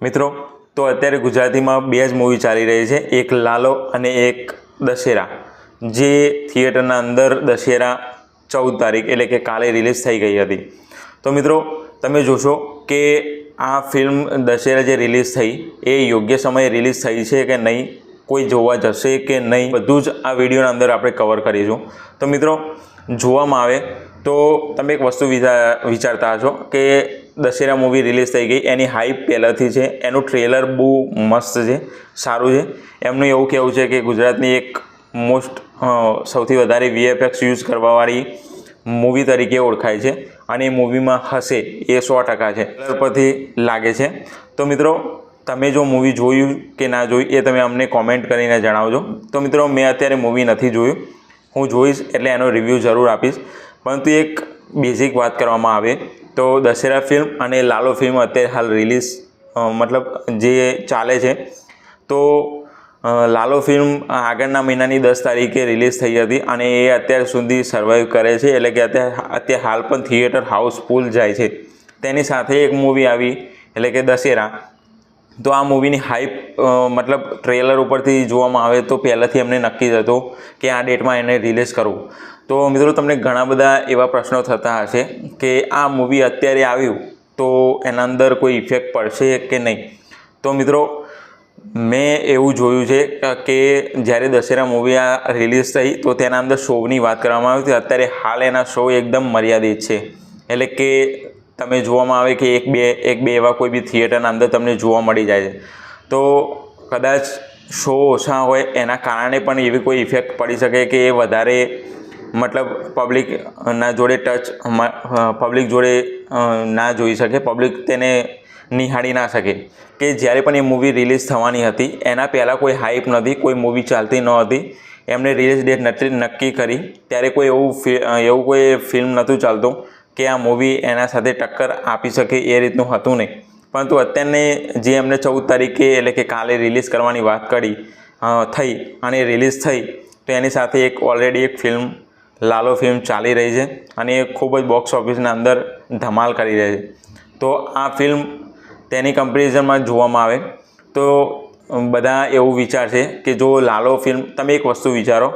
મિત્રો તો અત્યારે ગુજરાતીમાં બે જ મૂવી ચાલી રહી છે, એક લાલો અને એક દશેરા, જે થિયેટરના અંદર દશેરા 14 તારીખ એટલે કે કાલે રિલીઝ થઈ ગઈ હતી। તો મિત્રો તમે જોશો કે આ ફિલ્મ દશેરા જે રિલીઝ થઈ એ યોગ્ય સમયે રિલીઝ થઈ છે કે નહીં, કોઈ જોવા જશે કે નહીં, બધું જ આ વિડીયોના અંદર આપણે કવર કરીશું। તો મિત્રો જોવામાં આવે તો તમે એક વસ્તુ વિચારતા હશો કે દશેરા મૂવી રિલીઝ થઈ ગઈ, એની હાઈપ પહેલાંથી છે, એનું ટ્રેલર બહુ મસ્ત છે, સારું છે। એમનું એવું કહેવું છે કે ગુજરાતની એક સૌથી વધારે VFX યુઝ કરવાવાળી મૂવી તરીકે ઓળખાય છે અને એ મૂવીમાં હશે એ 100% છે, ટ્રેલર પરથી લાગે છે। તો મિત્રો તમે જો મૂવી જોયું કે ના જોયું એ તમે અમને કોમેન્ટ કરીને જણાવજો। તો મિત્રો મેં અત્યારે મૂવી નથી જોયું, હું જોઈશ એટલે એનો રિવ્યૂ જરૂર આપીશ, પરંતુ એક બેઝિક વાત કરવામાં આવે તો દશેરા ફિલ્મ અને લાલો ફિલ્મ અત્યારે હાલ રિલીઝ મતલબ જે ચાલે છે, તો લાલો ફિલ્મ આગળના મહિનાની 10 તારીખે રિલીઝ થઈ હતી અને એ અત્યાર સુધી સર્વાઈવ કરે છે, એટલે કે અત્યારે હાલ પણ થિયેટર હાઉસફુલ જાય છે। તેની સાથે એક મૂવી આવી એટલે કે દશેરા। તો આ મૂવીની હાઈપ મતલબ ટ્રેલર ઉપરથી જોવામાં આવે તો પહેલાંથી અમને નક્કી જ હતું કે આ ડેટમાં એને રિલીઝ કરવું। તો મિત્રો તમને ઘણા બધા એવા પ્રશ્નો થતા હશે કે આ મૂવી અત્યારે આવ્યું તો એના અંદર કોઈ ઇફેક્ટ પડશે કે નહીં। તો મિત્રો મેં એવું જોયું છે કે જ્યારે દશેરા મૂવી આ રિલીઝ થઈ તો તેના અંદર શોની વાત કરવામાં આવી હતી, અત્યારે હાલ એના શો એકદમ મર્યાદિત છે, એટલે કે તમે જોવામાં આવે કે એક બે એવા કોઈ બી થિયેટરના અંદર તમને જોવા મળી જાય છે। તો કદાચ શો ઓછા હોય એના કારણે પણ એવી કોઈ ઇફેક્ટ પડી શકે કે એ વધારે મતલબ પબ્લિકના જોડે પબ્લિક જોડે ના જોઈ શકે, પબ્લિક તેને નિહાળી ના શકે। કે જ્યારે પણ એ મૂવી રિલીઝ થવાની હતી એના પહેલાં કોઈ હાઈપ નથી, કોઈ મૂવી ચાલતી ન હતી, એમને રિલીઝ ડેટ નક્કી કરી ત્યારે કોઈ એવું કોઈ ફિલ્મ નહોતું ચાલતું કે આ મૂવી એના સાથે ટક્કર આપી શકે એ રીતનું હતું નહીં। પરંતુ અત્યારની જે એમને 14 તારીખે એટલે કે કાલે રિલીઝ કરવાની વાત કરી થઈ અને રિલીઝ થઈ તો એની સાથે ઓલરેડી એક ફિલ્મ લાલો ફિલ્મ ચાલી રહી છે અને એ ખૂબ જ બોક્સ ઓફિસના અંદર ધમાલ કરી રહી છે। તો આ ફિલ્મ તેની કમ્પેરિઝનમાં જોવામાં આવે તો બધા એવું વિચારશે કે જો લાલો ફિલ્મ, તમે એક વસ્તુ વિચારો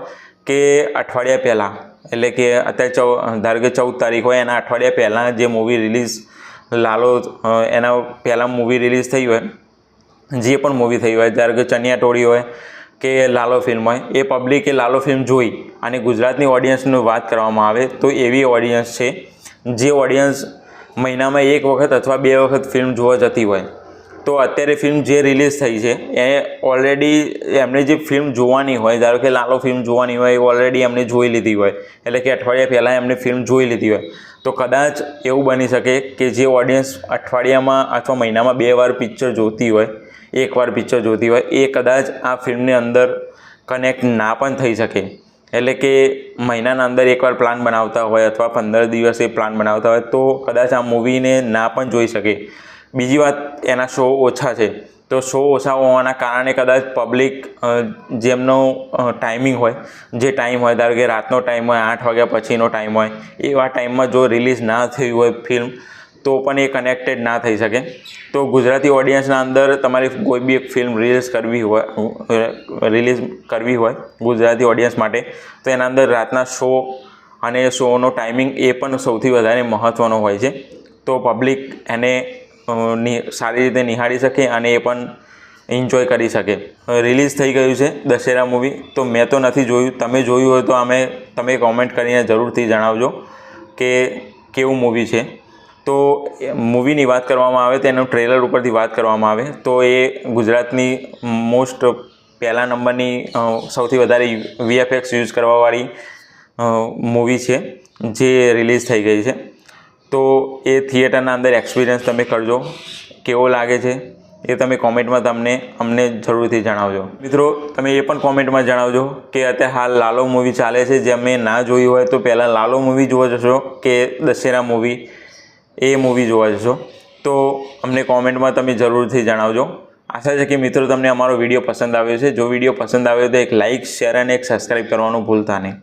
કે અઠવાડિયા પહેલાં એટલે કે અત્યારે ધારો કે 14 તારીખ હોય એના અઠવાડિયા પહેલાં જે મૂવી રિલીઝ લાલો એના પહેલાં મૂવી રિલીઝ થઈ હોય, જે પણ મૂવી થઈ હોય, ધારો કે ચણિયાટોળી હોય કે લાલો ફિલ્મ હોય, એ પબ્લિકે લાલો ફિલ્મ જોઈ અને ગુજરાતની ઓડિયન્સની વાત કરવામાં આવે તો એવી ઓડિયન્સ છે જે ઓડિયન્સ મહિનામાં 1 વખત અથવા 2 વખત ફિલ્મ જોવા જતી હોય। તો અત્યારે ફિલ્મ જે રિલીઝ થઈ છે એ ઓલરેડી એમને જે ફિલ્મ જોવાની હોય, ધારો કે લાલો ફિલ્મ જોવાની હોય એ ઓલરેડી એમને જોઈ લીધી હોય, એટલે કે અઠવાડિયા પહેલાં એમને ફિલ્મ જોઈ લીધી હોય। તો કદાચ એવું બની શકે કે જે ઓડિયન્સ અઠવાડિયામાં અથવા મહિનામાં 2 વાર પિક્ચર જોતી હોય, 1 વાર પિક્ચર જોતી હોય, એ કદાચ આ ફિલ્મની અંદર કનેક્ટ ના પણ થઈ શકે, એટલે કે મહિનાના અંદર 1 વાર પ્લાન બનાવતા હોય અથવા 15 દિવસે પ્લાન બનાવતા હોય તો કદાચ આ મૂવીને ના પણ જોઈ શકે। બીજી વાત, એના શો ઓછા છે, તો શો ઓછા હોવાના કારણે કદાચ પબ્લિક જેમનો ટાઈમિંગ હોય, જે ટાઈમ હોય, ધારો કે રાતનો ટાઈમ હોય, 8 વાગ્યા પછીનો ટાઈમ હોય, એવા ટાઈમમાં જો રિલીઝ ના થયું હોય ફિલ્મ તો પણ એ કનેક્ટેડ ના થઈ શકે। તો ગુજરાતી ઓડિયન્સના અંદર તમારે કોઈ બી એક ફિલ્મ રિલીઝ કરવી હોય ગુજરાતી ઓડિયન્સ માટે તો એના અંદર રાતના શો અને શોનો ટાઈમિંગ એ પણ સૌથી વધારે મહત્ત્વનો હોય છે, તો પબ્લિક એને સારી રીતે નિહાળી શકે અને એ પણ એન્જોય કરી શકે। રિલીઝ થઈ ગયું છે દશેરા મૂવી, તો મેં તો નથી જોયું, તમે જોયું હોય તો તમે કોમેન્ટ કરીને જરૂરથી જણાવજો કે કેવું મૂવી છે। તો મૂવીની વાત કરવામાં આવે તેનું ટ્રેલર ઉપરથી વાત કરવામાં આવે તો એ ગુજરાતની પહેલા નંબરની સૌથી વધારે VFX યુઝ કરવાવાળી મૂવી છે જે રિલીઝ થઈ ગઈ છે। તો એ થિયેટરના અંદર એક્સપિરિયન્સ તમે કરજો, કેવો લાગે છે એ તમે કોમેન્ટમાં અમને જરૂરથી જણાવજો। મિત્રો તમે એ પણ કોમેન્ટમાં જણાવજો કે અત્યારે હાલ લાલો મૂવી ચાલે છે, જે અમે ના જોઈ હોય તો પહેલાં લાલો મૂવી જોવા જશો કે દશેરા મૂવી એ મૂવી જોવા જશો, તો અમને કોમેન્ટમાં તમે જરૂરથી જણાવજો। આશા છે કે મિત્રો તમને અમારો વિડીયો પસંદ આવ્યો છે। જો વિડીયો પસંદ આવ્યો તો એક લાઇક, શેર અને એક સબસ્ક્રાઈબ કરવાનું ભૂલતા નહીં।